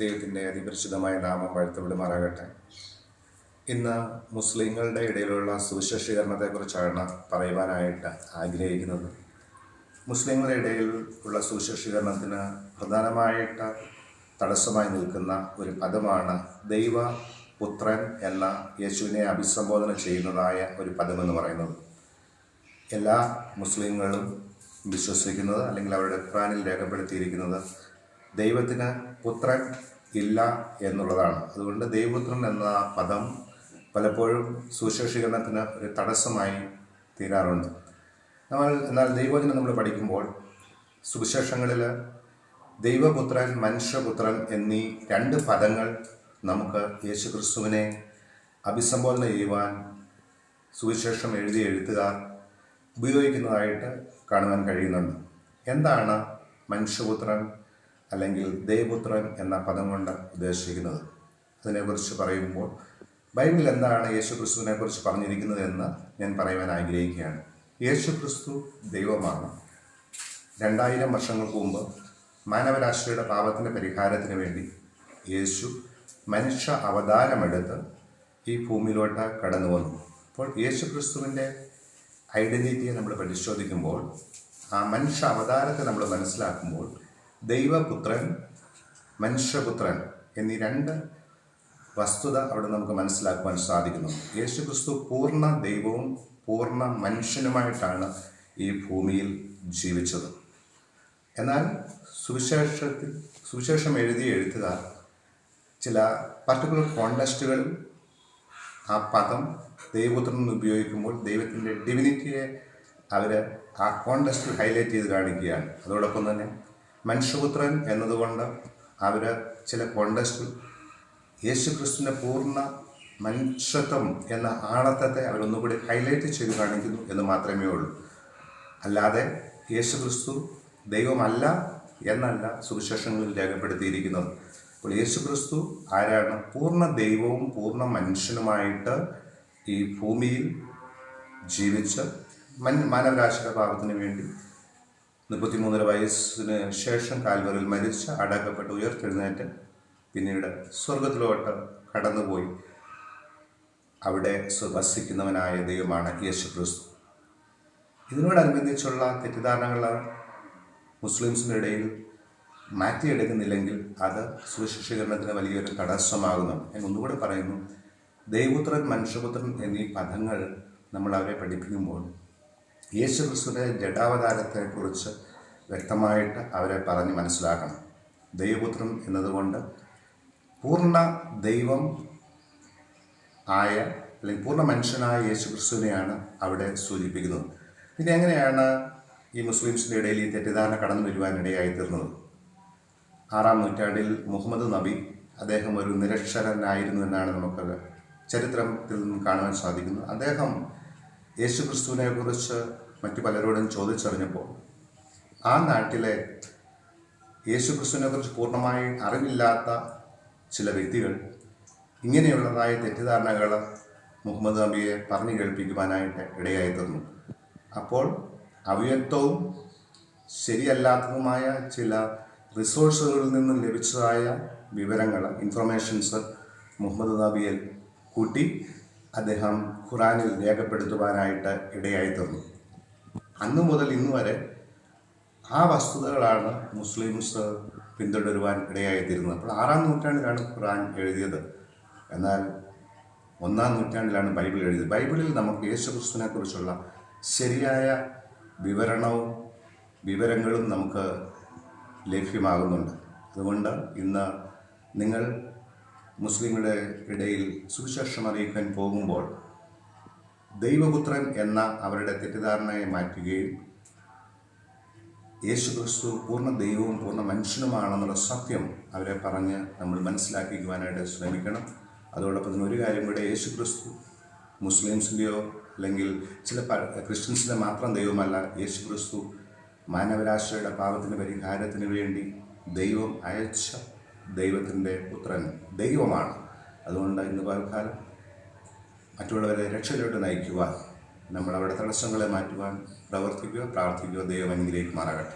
ദൈവത്തിൻ്റെ അതിപരിശുദ്ധമായ നാമം വാഴ്ത്തപ്പെടുമാറാകട്ടെ. ഇന്ന് മുസ്ലിങ്ങളുടെ ഇടയിലുള്ള സുവിശേഷീകരണത്തെക്കുറിച്ചാണ് പറയുവാനായിട്ട് ആഗ്രഹിക്കുന്നത്. മുസ്ലിങ്ങളുടെ ഇടയിൽ ഉള്ള സുവിശേഷീകരണത്തിന് പ്രധാനമായിട്ട് തടസ്സമായി നിൽക്കുന്ന ഒരു പദമാണ് ദൈവപുത്രൻ എന്ന യേശുവിനെ അഭിസംബോധന ചെയ്യുന്നതായ ഒരു പദമെന്ന് പറയുന്നത്. എല്ലാ മുസ്ലിങ്ങളും വിശ്വസിക്കുന്നത് അല്ലെങ്കിൽ അവരുടെ ഖുർആനിൽ രേഖപ്പെടുത്തിയിരിക്കുന്നത് ദൈവത്തിന് പുത്രൻ ഇല്ല എന്നുള്ളതാണ്. അതുകൊണ്ട് ദൈവപുത്രൻ എന്ന പദം പലപ്പോഴും സുവിശേഷീകരണത്തിന് ഒരു തടസ്സമായി തീരാറുണ്ട്. എന്നാൽ ദൈവവചനം നമ്മൾ പഠിക്കുമ്പോൾ സുവിശേഷങ്ങളിൽ ദൈവപുത്രൻ, മനുഷ്യപുത്രൻ എന്നീ രണ്ട് പദങ്ങൾ നമുക്ക് യേശുക്രിസ്തുവിനെ അഭിസംബോധന ചെയ്യുവാൻ സുവിശേഷം എഴുതിയ എഴുത്തുകാർ ഉപയോഗിക്കുന്നതായിട്ട് കാണുവാൻ കഴിയുന്നുണ്ട്. എന്താണ് മനുഷ്യപുത്രൻ അല്ലെങ്കിൽ ദൈവപുത്രൻ എന്ന പദം കൊണ്ട് ഉദ്ദേശിക്കുന്നത്? അതിനെക്കുറിച്ച് പറയുമ്പോൾ ബൈബിളിൽ എന്താണ് യേശുക്രിസ്തുവിനെ കുറിച്ച് പറഞ്ഞിരിക്കുന്നത് എന്ന് ഞാൻ പറയുവാൻ ആഗ്രഹിക്കുകയാണ്. യേശുക്രിസ്തു ദൈവമാണ്. 2000 വർഷങ്ങൾക്ക് മുമ്പ് മാനവരാശിയുടെ പാപത്തിൻ്റെ പരിഹാരത്തിന് വേണ്ടി യേശു മനുഷ്യ അവതാരമെടുത്ത് ഈ ഭൂമിയിലോട്ട് കടന്നു വന്നു. അപ്പോൾ യേശുക്രിസ്തുവിൻ്റെ ഐഡൻറ്റിറ്റിയെ നമ്മൾ പരിശോധിക്കുമ്പോൾ, ആ മനുഷ്യ അവതാരത്തെ നമ്മൾ മനസ്സിലാക്കുമ്പോൾ ദൈവപുത്രൻ, മനുഷ്യപുത്രൻ എന്നീ രണ്ട് വസ്തുത അവിടെ നമുക്ക് മനസ്സിലാക്കുവാൻ സാധിക്കുന്നു. യേശുക്രിസ്തു പൂർണ്ണ ദൈവവും പൂർണ്ണ മനുഷ്യനുമായിട്ടാണ് ഈ ഭൂമിയിൽ ജീവിച്ചത്. എന്നാൽ സുവിശേഷം എഴുതിയ എഴുത്തുകാർ ചില പർട്ടിക്കുലർ കോണ്ടെക്സ്റ്റുകളിൽ ആ പദം ദൈവപുത്രൻ ഉപയോഗിക്കുമ്പോൾ ദൈവത്തിൻ്റെ ഡിവിനിറ്റിയെ അവർ ആ കോണ്ടെക്സ്റ്റിൽ ഹൈലൈറ്റ് ചെയ്ത് കാണിക്കുകയാണ്. അതോടൊപ്പം തന്നെ മനുഷ്യപുത്രൻ എന്നതുകൊണ്ട് അവർ ചില കോണ്ടെക്സ്റ്റിൽ യേശുക്രിസ്തുവിൻ്റെ പൂർണ്ണ മനുഷ്യത്വം എന്ന ആളത്വത്തെ അവരൊന്നുകൂടി ഹൈലൈറ്റ് ചെയ്ത് കാണിക്കുന്നു എന്ന് മാത്രമേ ഉള്ളൂ. അല്ലാതെ യേശുക്രിസ്തു ദൈവമല്ല എന്നല്ല സുവിശേഷങ്ങളിൽ രേഖപ്പെടുത്തിയിരിക്കുന്നത്. അപ്പോൾ യേശുക്രിസ്തു ആരാണ്? പൂർണ്ണ ദൈവവും പൂർണ്ണ മനുഷ്യനുമായിട്ട് ഈ ഭൂമിയിൽ ജീവിച്ച് മാനവരാശിയുടെ പാപത്തിന് വേണ്ടി 33 വയസ്സിന് ശേഷം കാൽവറിയിൽ മരിച്ച് അടക്കപ്പെട്ട് ഉയർത്തെഴുന്നേറ്റ് പിന്നീട് സ്വർഗത്തിലോട്ട് കടന്നുപോയി അവിടെ വസിക്കുന്നവനായ ദൈവമാണ് യേശുക്രിസ്തു. ഇതിനോടനുബന്ധിച്ചുള്ള തെറ്റിദ്ധാരണകൾ മുസ്ലിംസിൻ്റെ ഇടയിൽ മാറ്റിയെടുക്കുന്നില്ലെങ്കിൽ അത് സുവിശേഷീകരണത്തിന് വലിയൊരു തടസ്സമാകുന്നുണ്ട്. ഞാൻ ഒന്നുകൂടെ പറയുന്നു, ദൈവപുത്രൻ, മനുഷ്യപുത്രൻ എന്നീ പദങ്ങൾ നമ്മൾ അവരെ പഠിപ്പിക്കുമ്പോൾ യേശുക്രിസ്തുവിൻ്റെ ജഡാവതാരത്തെക്കുറിച്ച് വ്യക്തമായിട്ട് അവരെ പറഞ്ഞ് മനസ്സിലാക്കണം. ദൈവപുത്രൻ എന്നതുകൊണ്ട് പൂർണ്ണ ദൈവം ആയ അല്ലെങ്കിൽ പൂർണ്ണ മനുഷ്യനായ യേശുക്രിസ്തുവിനെയാണ് അവിടെ സൂചിപ്പിക്കുന്നത്. പിന്നെ എങ്ങനെയാണ് ഈ മുസ്ലിംസിൻ്റെ ഇടയിൽ ഈ തെറ്റിദ്ധാരണ കടന്നു വരുവാനിടയായി തീർന്നത്? 6-ാം നൂറ്റാണ്ടിൽ മുഹമ്മദ് നബി, അദ്ദേഹം ഒരു നിരക്ഷരനായിരുന്നു എന്നാണ് നമുക്ക് ചരിത്രത്തിൽ നിന്ന് കാണുവാൻ സാധിക്കുന്നത്. അദ്ദേഹം യേശുക്രിസ്തുവിനെ കുറിച്ച് മറ്റു പലരോടും ചോദിച്ചറിഞ്ഞപ്പോൾ ആ നാട്ടിലെ യേശുക്രിസ്തുവിനെ കുറിച്ച് പൂർണ്ണമായി അറിവില്ലാത്ത ചില വ്യക്തികൾ ഇങ്ങനെയുള്ളതായ തെറ്റിദ്ധാരണകൾ മുഹമ്മദ് നബിയെ പറഞ്ഞു കേൾപ്പിക്കുവാനായിട്ട് ഇടയായി തീർന്നു. അപ്പോൾ അവ്യക്തവും ശരിയല്ലാത്തതുമായ ചില റിസോഴ്സുകളിൽ നിന്നും ലഭിച്ചതായ വിവരങ്ങൾ, ഇൻഫർമേഷൻസ് മുഹമ്മദ് നബിയെ കൂട്ടി അദ്ദേഹം ഖുറാനിൽ രേഖപ്പെടുത്തുവാനായിട്ട് ഇടയായി തീർന്നു. അന്നു മുതൽ ഇന്ന് വരെ ആ വസ്തുതകളാണ് മുസ്ലിംസ് പിന്തുടരുവാൻ ഇടയായിത്തീരുന്നത്. അപ്പോൾ 6-ാം നൂറ്റാണ്ടിലാണ് ഖുറാൻ എഴുതിയത്. എന്നാൽ 1-ാം നൂറ്റാണ്ടിലാണ് ബൈബിൾ എഴുതിയത്. ബൈബിളിൽ നമുക്ക് യേശുക്രിസ്തുവിനെ കുറിച്ചുള്ള ശരിയായ വിവരങ്ങളും നമുക്ക് ലഭ്യമാകുന്നുണ്ട്. അതുകൊണ്ട് ഇന്ന് നിങ്ങൾ മുസ്ലിങ്ങളുടെ ഇടയിൽ സുവിശേഷം അറിയിക്കാൻ പോകുമ്പോൾ ദൈവപുത്രൻ എന്ന അവരുടെ തെറ്റിദ്ധാരണയെ മാറ്റുകയും യേശുക്രിസ്തു പൂർണ്ണ ദൈവവും പൂർണ്ണ മനുഷ്യനുമാണെന്നുള്ള സത്യം അവരെ പറഞ്ഞ് നമ്മൾ മനസ്സിലാക്കിക്കുവാനായിട്ട് ശ്രമിക്കണം. അതോടൊപ്പം തന്നെ ഒരു കാര്യം കൂടെ, യേശുക്രിസ്തു മുസ്ലിംസിൻ്റെയോ അല്ലെങ്കിൽ ചില ക്രിസ്ത്യൻസിൻ്റെ മാത്രം ദൈവമല്ല. യേശുക്രിസ്തു മാനവരാശിയുടെ പാപത്തിൻ്റെ പരിഹാരത്തിന് വേണ്ടി ദൈവം അയച്ച ദൈവത്തിൻ്റെ പുത്രൻ ദൈവമാണ്. അതുകൊണ്ട് ഇന്ന് പൽക്കാലം മറ്റുള്ളവരെ രക്ഷയിലോട്ട് നയിക്കുവാൻ, നമ്മളവിടെ തടസ്സങ്ങളെ മാറ്റുവാൻ പ്രവർത്തിക്കുക, പ്രാർത്ഥിക്കുക. ദൈവം അനുഗ്രഹിക്കുമാറാകട്ടെ.